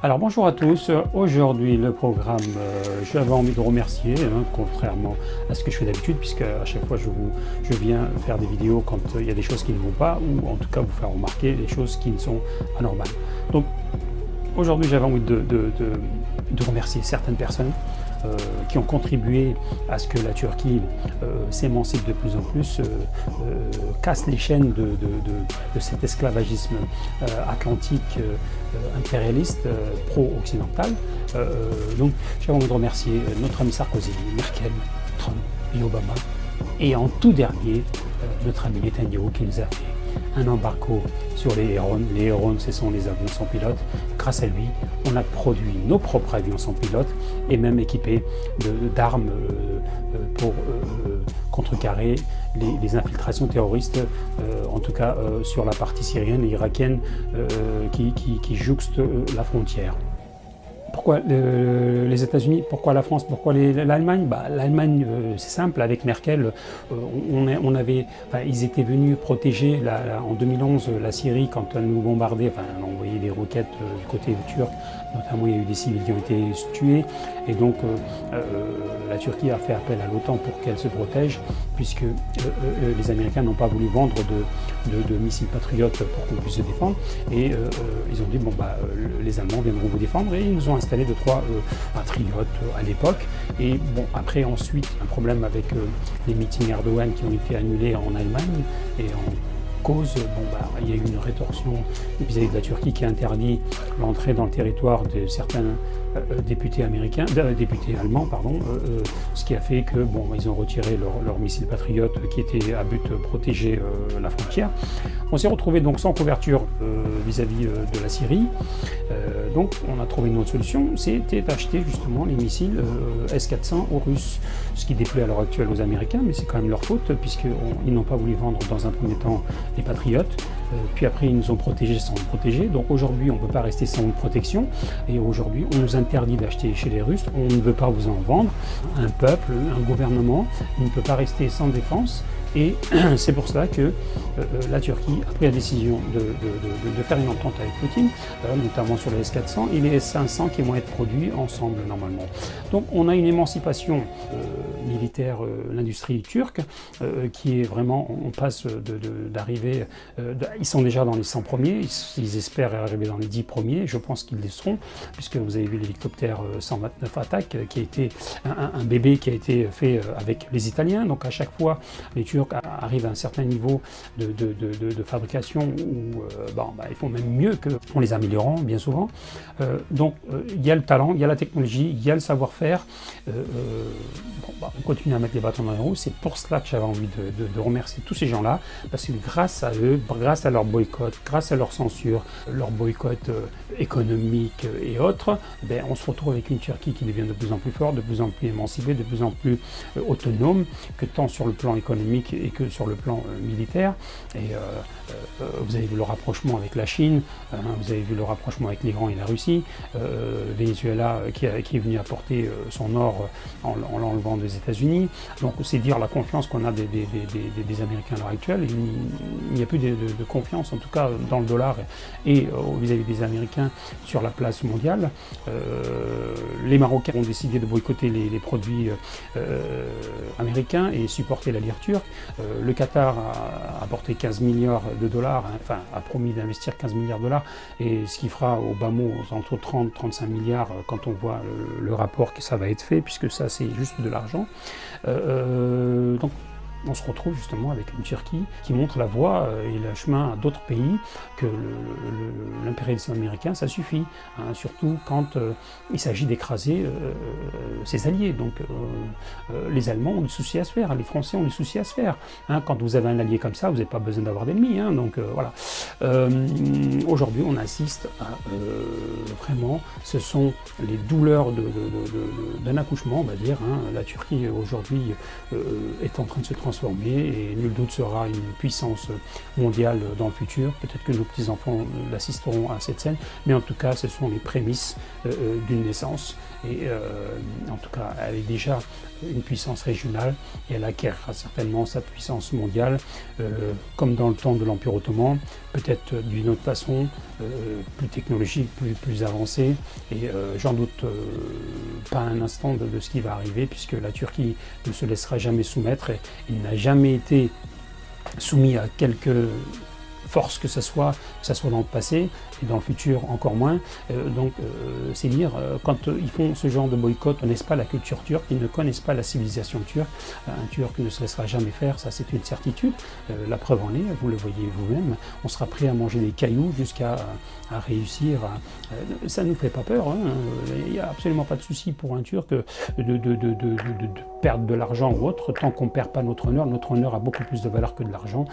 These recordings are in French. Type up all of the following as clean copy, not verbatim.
Alors bonjour à tous, aujourd'hui le programme, j'avais envie de remercier, contrairement à ce que je fais d'habitude, puisque à chaque fois je viens faire des vidéos quand il y a des choses qui ne vont pas, ou en tout cas vous faire remarquer des choses qui ne sont pas normales. Donc aujourd'hui j'avais envie de remercier certaines personnes qui ont contribué à ce que la Turquie s'émancipe de plus en plus, casse les chaînes de cet esclavagisme atlantique impérialiste pro-occidental. Donc j'ai envie de remercier notre ami Sarkozy, Merkel, Trump et Obama, et en tout dernier notre ami Netanyahu qui nous a fait un embargo sur les Héron. Les Héron, ce sont les avions sans pilote. Grâce à lui, on a produit nos propres avions sans pilote et même équipés d'armes pour contrecarrer les infiltrations terroristes, en tout cas sur la partie syrienne et irakienne qui jouxte la frontière. Pourquoi les États-Unis? Pourquoi la France? Pourquoi l'Allemagne? L'Allemagne, c'est simple, avec Merkel, ils étaient venus protéger en 2011 la Syrie quand elle nous bombardait, on envoyait des roquettes du côté turc, notamment il y a eu des civils qui ont été tués, et donc la Turquie a fait appel à l'OTAN pour qu'elle se protège, puisque les Américains n'ont pas voulu vendre de missiles patriotes pour qu'on puisse se défendre, et ils ont dit les Allemands viendront vous défendre, et ils nous ont installé 2-3 patriotes à l'époque. Et bon, après ensuite un problème avec les meetings Erdogan qui ont été annulés en Allemagne, et en cause, il y a eu une rétorsion vis-à-vis de la Turquie qui a interdit l'entrée dans le territoire de certains députés allemands, ce qui a fait que ils ont retiré leurs missiles patriotes qui étaient à but de protéger la frontière. On s'est retrouvé donc sans couverture vis-à-vis de la Syrie. Donc on a trouvé une autre solution, c'était d'acheter justement les missiles S-400 aux Russes, ce qui déplaît à l'heure actuelle aux Américains, mais c'est quand même leur faute, puisqu'ils n'ont pas voulu vendre dans un premier temps les patriotes, puis après ils nous ont protégés sans nous protéger. Donc aujourd'hui on ne peut pas rester sans une protection, et aujourd'hui on nous interdit d'acheter chez les Russes, on ne veut pas vous en vendre. Un peuple, un gouvernement, il ne peut pas rester sans défense. Et c'est pour cela que la Turquie a pris la décision de faire une entente avec Poutine, notamment sur les S-400 et les S-500 qui vont être produits ensemble normalement. Donc on a une émancipation militaire, l'industrie turque, qui est vraiment, on passe d'arriver, ils sont déjà dans les 100 premiers, ils espèrent arriver dans les 10 premiers, je pense qu'ils le seront, puisque vous avez vu l'hélicoptère 129 Attack, qui a été un bébé qui a été fait avec les Italiens. Donc à chaque fois, les Turcs arrivent à un certain niveau de fabrication où ils font même mieux qu'en les améliorant bien souvent. Donc il y a le talent, il y a la technologie, il y a le savoir-faire. On continue à mettre les bâtons dans les roues. C'est pour cela que j'avais envie de remercier tous ces gens-là, parce que grâce à eux, grâce à leur boycott, grâce à leur censure, leur boycott économique et autres, on se retrouve avec une Turquie qui devient de plus en plus forte, de plus en plus émancipée, de plus en plus autonome, que tant sur le plan économique et que sur le plan militaire. Et vous avez vu le rapprochement avec la Chine, vous avez vu le rapprochement avec l'Iran et la Russie, Venezuela qui est venu apporter son or en l'enlevant des États-Unis. Donc c'est dire la confiance qu'on a des Américains à l'heure actuelle. Il n'y a plus de confiance, en tout cas dans le dollar et vis-à-vis des Américains sur la place mondiale. Les Marocains ont décidé de boycotter les produits américains et supporter la lire turque. Le Qatar a apporté 15 milliards de dollars, a promis d'investir 15 milliards de dollars, et ce qui fera au bas mot entre 30-35 milliards quand on voit le rapport que ça va être fait, puisque ça c'est juste de l'argent. Donc on se retrouve justement avec une Turquie qui montre la voie et le chemin à d'autres pays, que l'impérialisme américain, ça suffit, surtout quand il s'agit d'écraser ses alliés. Donc les Allemands ont des soucis à se faire, les Français ont des soucis à se faire. Quand vous avez un allié comme ça, vous n'avez pas besoin d'avoir d'ennemis. Donc voilà. Aujourd'hui, on assiste à vraiment, ce sont les douleurs d'un accouchement, on va dire. La Turquie aujourd'hui est en train de se transformer transformer et nul doute sera une puissance mondiale dans le futur. Peut-être que nos petits-enfants l'assisteront à cette scène, mais en tout cas, ce sont les prémices d'une naissance. Et en tout cas, elle est déjà une puissance régionale et elle acquérera certainement sa puissance mondiale, comme dans le temps de l'Empire ottoman, peut-être d'une autre façon, plus technologique, plus avancée. Et j'en doute pas un instant de ce qui va arriver, puisque la Turquie ne se laissera jamais soumettre et il n'a jamais été soumis à quelque force que ce soit dans le passé et dans le futur encore moins. C'est dire, quand ils font ce genre de boycott, on n'est pas la culture turque, ils ne connaissent pas la civilisation turque. Un Turc ne se laissera jamais faire, ça c'est une certitude. La preuve en est, vous le voyez vous-même, on sera prêt à manger des cailloux jusqu'à réussir. Ça ne nous fait pas peur, hein. Il n'y a absolument pas de souci pour un Turc de perdre de l'argent ou autre, tant qu'on ne perd pas notre honneur a beaucoup plus de valeur que de l'argent.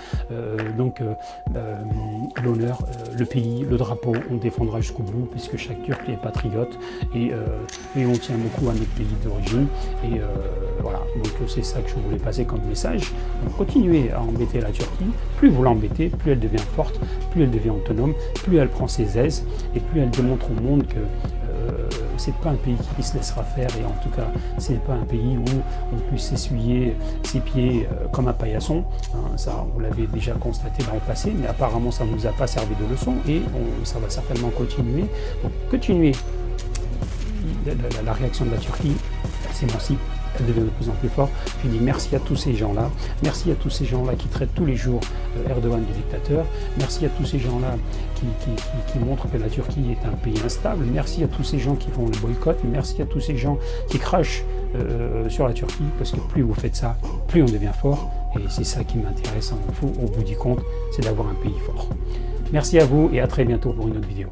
L'honneur, le pays, le drapeau, on défendra jusqu'au bout, puisque chaque Turc est patriote et on tient beaucoup à notre pays d'origine. Et voilà, donc c'est ça que je voulais passer comme message. Donc continuez à embêter la Turquie, plus vous l'embêtez, plus elle devient forte, plus elle devient autonome, plus elle prend ses aises et plus elle démontre au monde que c'est pas un pays qui se laissera faire, et en tout cas c'est pas un pays où on puisse essuyer ses pieds comme un paillasson, hein, ça on l'avait déjà constaté dans le passé, mais apparemment ça ne nous a pas servi de leçon et ça va certainement continuer. Donc continuez, la réaction de la Turquie s'émancipe, elle devient de plus en plus forte. Je dis merci à tous ces gens-là, merci à tous ces gens-là qui traitent tous les jours Erdogan de dictateur, merci à tous ces gens-là qui montrent que la Turquie est un pays instable, merci à tous ces gens qui font le boycott, merci à tous ces gens qui crachent sur la Turquie, parce que plus vous faites ça, plus on devient fort, et c'est ça qui m'intéresse au bout du compte, c'est d'avoir un pays fort. Merci à vous et à très bientôt pour une autre vidéo.